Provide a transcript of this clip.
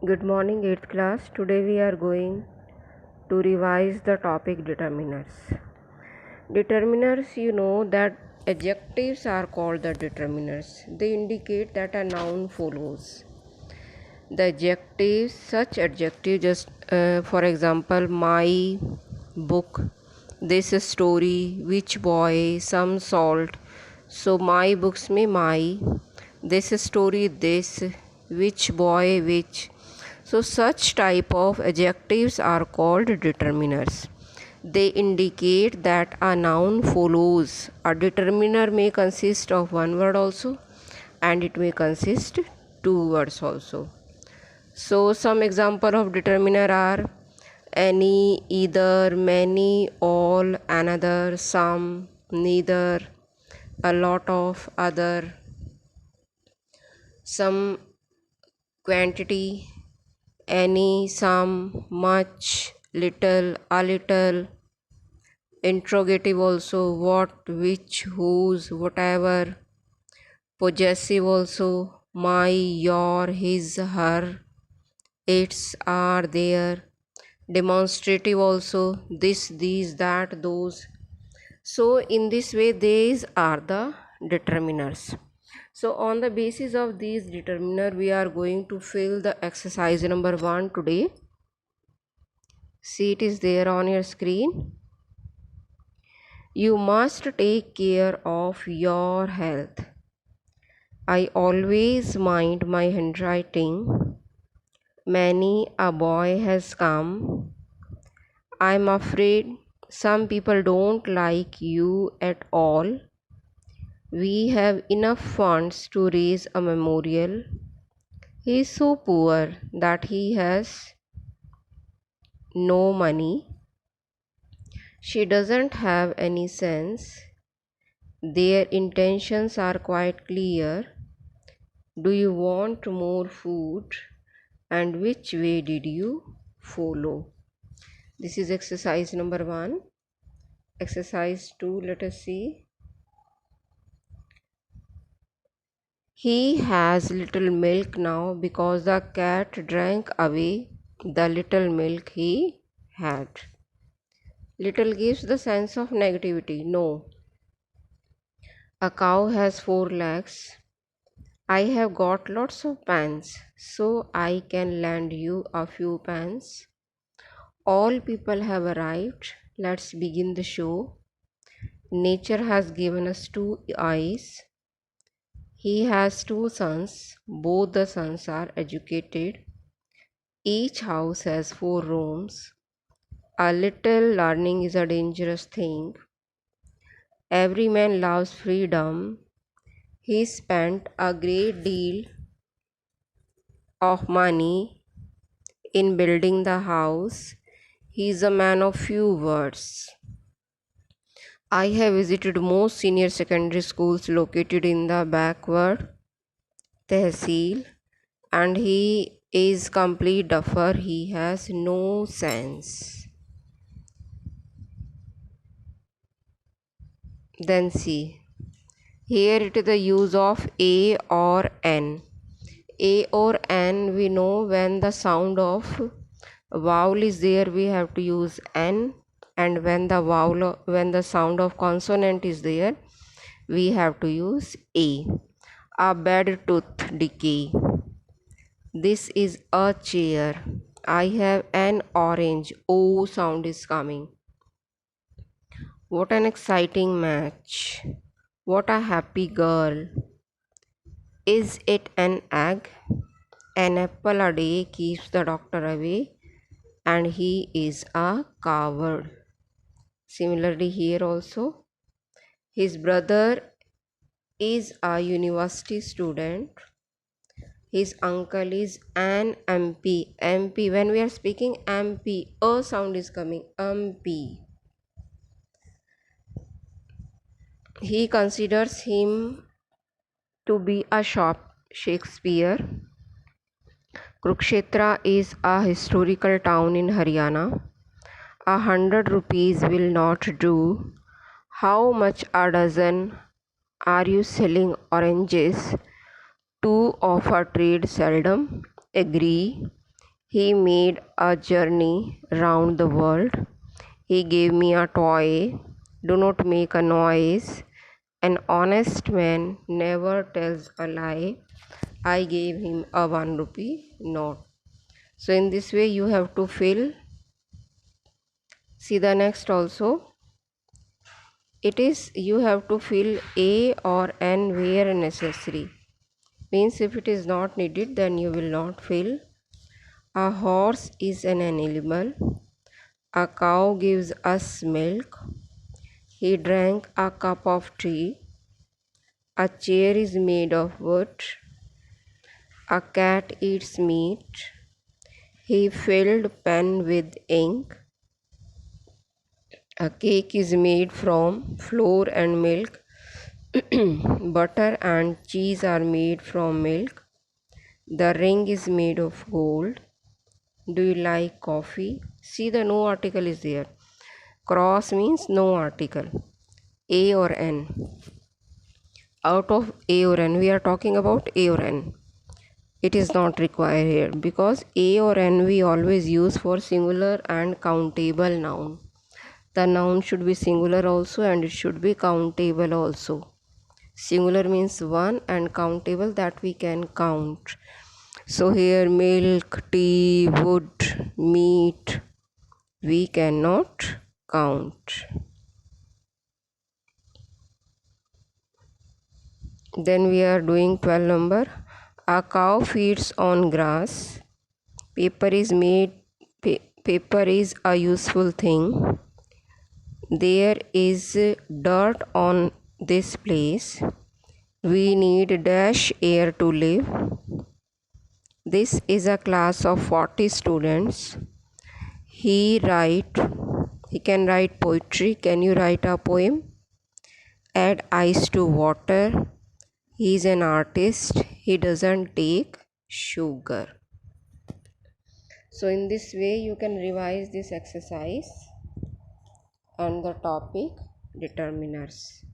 Good morning, 8th class. Today we are going to revise the topic determiners. Determiners, you know that adjectives are called the determiners. They indicate that a noun follows. The adjectives, such adjective, just for example, my book, this story, which boy, some salt. So my books में my, this story, this, which boy, which. So such type of adjectives are called determiners. They indicate that a noun follows. A determiner may consist of one word also, and it may consist two words also. So some example of determiner are any, either, many, all, another, some, neither, a lot of, other, some, quantity, any, some, much, little, a little, interrogative also, what, which, whose, whatever, possessive also, my, your, his, her, its, are, their, demonstrative also, this, these, that, those. So in this way these are the determiners. So on the basis of these determiner we are going to fill the exercise number 1 today. See, it is there on your screen. You must take care of your health. I always mind my handwriting. Many a boy has come. I'm afraid some people don't like you at all. We have enough funds to raise a memorial. He is so poor that he has no money. She doesn't have any sense. Their intentions are quite clear. Do you want more food? And which way did you follow? This is exercise number 1. Exercise 2, let us see. He has little milk now because the cat drank away the little milk he had. Little gives the sense of negativity. No. A cow has 4 legs. I have got lots of pans, so I can lend you a few pans. All people have arrived. Let's begin the show. Nature has given us 2 eyes. He has 2 sons. Both the sons are educated. Each house has 4 rooms. A little learning is a dangerous thing. Every man loves freedom. He spent a great deal of money in building the house. He is a man of few words. I have visited most senior secondary schools located in the backward tehsil, and he is complete duffer. He has no sense. Then see. Here it is the use of a or n. A or n, we know when the sound of vowel is there we have to use n, and when the sound of consonant is there we have to use a. A bad tooth decay. This is a chair. I have an orange. O sound is coming. What an exciting match. What a happy girl. Is it an egg? An apple a day keeps the doctor away, and he is a coward. Similarly, here also, his brother is a university student. His uncle is an MP. MP, when we are speaking MP, a sound is coming. MP. He considers him to be a Shakespeare. Kurukshetra is a historical town in Haryana. 100 rupees will not do. How much a dozen? Are you selling oranges? Two of a trade seldom agree. He made a journey round the world. He gave me a toy. Do not make a noise. An honest man never tells a lie. I gave him a 1 rupee note. So in this way you have to fill. See the next also. It is you have to fill A or N where necessary. Means if it is not needed, then you will not fill. A horse is an animal. A cow gives us milk. He drank a cup of tea. A chair is made of wood. A cat eats meat. He filled pen with ink. A cake is made from flour and milk. Butter and cheese are made from milk. The ring is made of gold. Do you like coffee? See, the no article is there. Cross means no article. A or N. Out of A or N, we are talking about A or N. It is not required here because A or N we always use for singular and countable noun. The noun should be singular also and it should be countable also. Singular means one and countable that we can count. So here milk, tea, wood, meat we cannot count. Then we are doing 12 number. A cow feeds on grass. Paper is made. Paper is a useful thing. There is dirt on this place. We need dash air to live. This is a class of 40 students. He can write poetry. Can you write a poem? Add ice to water. He is an artist. He doesn't take sugar. So in this way you can revise this exercise and the topic determiners.